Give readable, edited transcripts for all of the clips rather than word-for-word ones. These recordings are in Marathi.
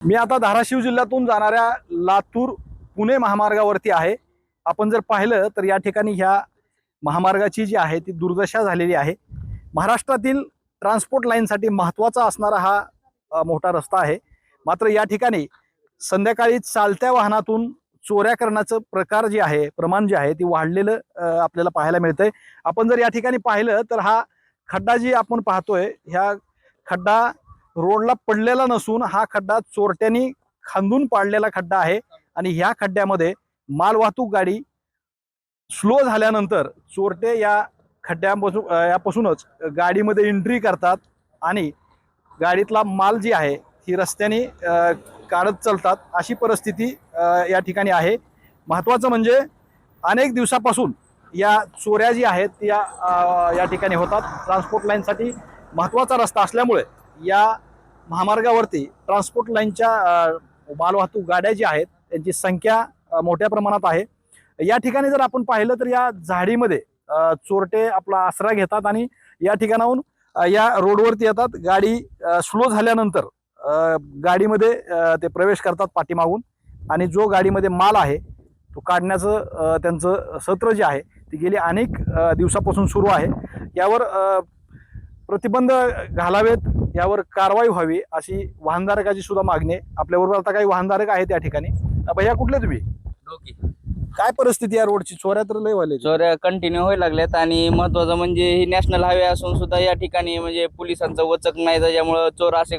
मी आता धाराशिव जिल्ह्यातून जाणाऱ्या लातूर पुणे महामार्गावरती आहे। आपण जर पाहिलं तर या ठिकाणी ह्या महामार्गाची जी आहे ती दुर्दशा झालेली आहे। महाराष्ट्रातील ट्रान्सपोर्ट लाईनसाठी महत्त्वाचा असणारा हा मोठा रस्ता आहे। मात्र या ठिकाणी संध्याकाळी चालत्या वाहनातून चोऱ्या करण्याचं प्रकार जे आहे, प्रमाण जे आहे ती वाढलेलं आपल्याला पाहायला मिळतंय। आपण जर या ठिकाणी पाहिलं तर हा खड्डा जी आपण पाहतोय, ह्या खड्डा रोडला पडलेला नसून हा खड्डा चोरट्यांनी खांदून पाडलेला खड्डा आहे। आणि ह्या खड्ड्यामध्ये मालवाहतूक गाडी स्लो झाल्यानंतर चोरटे या यापासूनच गाडीमध्ये एंट्री करतात आणि गाडीतला माल जी आहे ही रस्त्याने काढत चालतात। अशी परिस्थिती या ठिकाणी आहे। महत्त्वाचं म्हणजे अनेक दिवसापासून या चोऱ्या जी आहेत या ठिकाणी होतात। ट्रान्सपोर्ट लाईनसाठी महत्त्वाचा रस्ता असल्यामुळे या महामार्गावरती ट्रान्सपोर्ट लाईनच्या मालवाहतूक गाड्या जी आहेत त्यांची संख्या मोठ्या प्रमाणात आहे। या ठिकाणी जर आपण पाहिलं तर या झाडीमध्ये चोरटे आपला आसरा घेतात आणि या ठिकाणाहून या रोडवरती येतात। गाडी स्लो झाल्यानंतर गाडीमध्ये ते प्रवेश करतात पाठीमागून आणि जो गाडीमध्ये माल आहे तो काढण्याचं त्यांचं सत्र जे आहे ते गेली अनेक दिवसापासून सुरू आहे। यावर प्रतिबंध घालावेत, यावर कारवाई व्हावी अशी वाहनधारकाची सुद्धा मागणी आहे। आपल्याबरोबर आता काही वाहनधारक आहेत या ठिकाणी। भैया कुठले तुम्ही? डोकी काय परिस्थिती या रोडची? चोऱ्या तर लय व्हायला चोऱ्या कंटिन्यू व्हायला लागल्यात आणि महत्वाचं म्हणजे ही नॅशनल हायवे असून सुद्धा या ठिकाणी म्हणजे पोलिसांचं वचक नाही, त्याच्यामुळे चोर असे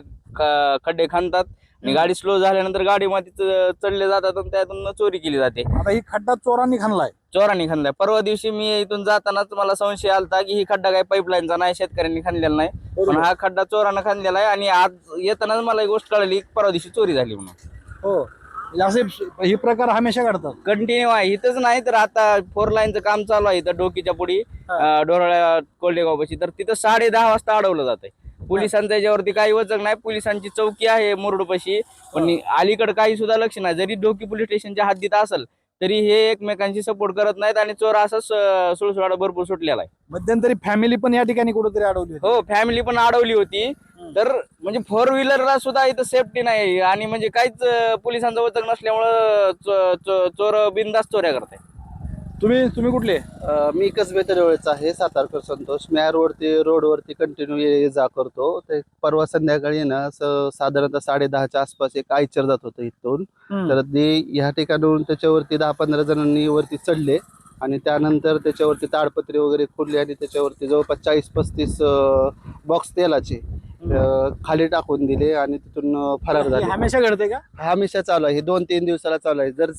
खड्डे खांदतात आणि गाडी स्लो झाल्यानंतर गाडीमध्ये चढले जातात आणि त्यातून चोरी केली जाते। आता ही खड्डा चोरांनी खणलाय। परवा दिवशी मी इथून जातानाच मला संशय आलता की ही खड्डा काय पाईपलाईनचा नाही, शेतकऱ्यांनी खणलेला नाही, पण हा खड्डा चोरानं खणलेला आहे। आणि आज येतानाच मला ही गोष्ट कळली की परवा दिवशी चोरी झाली म्हणून। हो, असे ही प्रकार हमेशा घडतात, कंटिन्यू आहे। इथंच नाही तर आता 4 लाईनचं काम चालू आहे इथं डोकीच्या पुढी डोरळ्या कोल्डेगाव पाशी, तर तिथं 10:30 वाजता अडवलं जातंय। पोलिसांच्या याच्यावरती काही वचक नाही। पोलिसांची चौकी आहे मुरुडपाशी, पण अलीकडे काही सुद्धा लक्ष नाही। जरी डोकी पोलीस स्टेशनच्या हद्दीत असेल तरी हे एकमेकांशी सपोर्ट करत नाहीत आणि चोर असंच सुळसुळाट भरपूर सुटलेला आहे। मध्यंतरी फॅमिली पण या ठिकाणी कुठेतरी अडवली होती। हो, फॅमिली पण अडवली होती। तर म्हणजे 4 व्हीलरला सुद्धा इथं सेफ्टी नाही आणि म्हणजे काहीच पोलिसांचं वचक नसल्यामुळं चोर बिनधास्त चोऱ्या करताय। तुम्ही कुठले? मी कसबे तळेवळचा आहे, सातारकर संतोष। मी या रोडवरती कंटिन्यू ये जा करतो। ते परवा संध्याकाळी ना साधारणतः 10:30च्या आसपास एक आयचर जात होतं इथून, तर ते ह्या ठिकाणाहून त्याच्यावरती 10-15 जणांनी वरती चढले आणि त्यानंतर त्याच्यावरती ताडपत्री वगैरे खोलली आणि त्याच्यावरती जवळपास 40-35 बॉक्स तेलाचे खाली टाकून दिले आणि तिथून फरार झाले। हमेशा घडते का? हमेशा चालू आहे, 2-3 दिवसाला चालू आहे। जर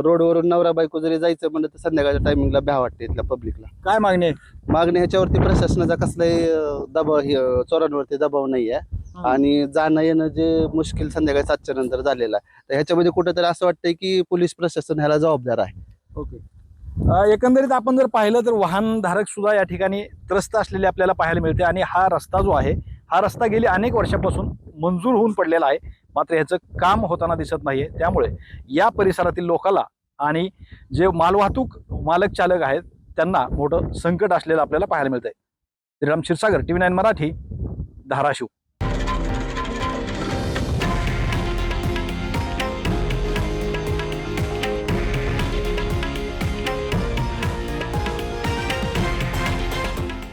रोडवरून नवरा बायको जरी जायचं म्हणलं तर संध्याकाळच्या टायमिंगला भ्या वाटते इथल्या पब्लिकला। काय मागणी आहे? मागणी ह्याच्यावरती प्रशासनाचा कसलाही दबाव चोरांवरती दबाव नाही आहे आणि जाणं येणं जे मुश्किल संध्याकाळी 7च्या नंतर झालेलं आहे, तर ह्याच्यामध्ये कुठेतरी असं वाटतंय की पोलीस प्रशासन ह्याला जबाबदार आहे। ओके, एकंदरीत आपण जर पाहिलं तर वाहनधारक सुद्धा या ठिकाणी त्रस्त असलेले आपल्याला पाहायला मिळते आणि हा रस्ता जो आहे हा रस्ता गेली अनेक वर्षापासून मंजूर होऊन पडलेला आहे, मात्र ह्याचं काम होताना दिसत नाहीये। त्यामुळे या परिसरातील लोकांना आणि जे मालवाहतूक मालक चालक आहेत त्यांना मोठं संकट असलेलं आपल्याला पाहायला मिळतंय। श्रीराम क्षीरसागर, TV9 मराठी, धाराशिव।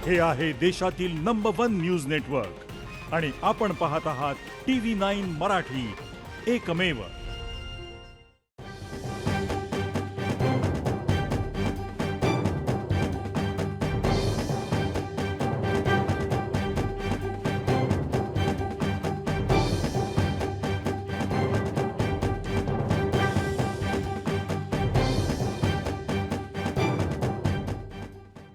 हे आहे देशातील नंबर 1 न्यूज नेटवर्क आणि आपण पाहत आहात TV9 मराठी, एकमेव।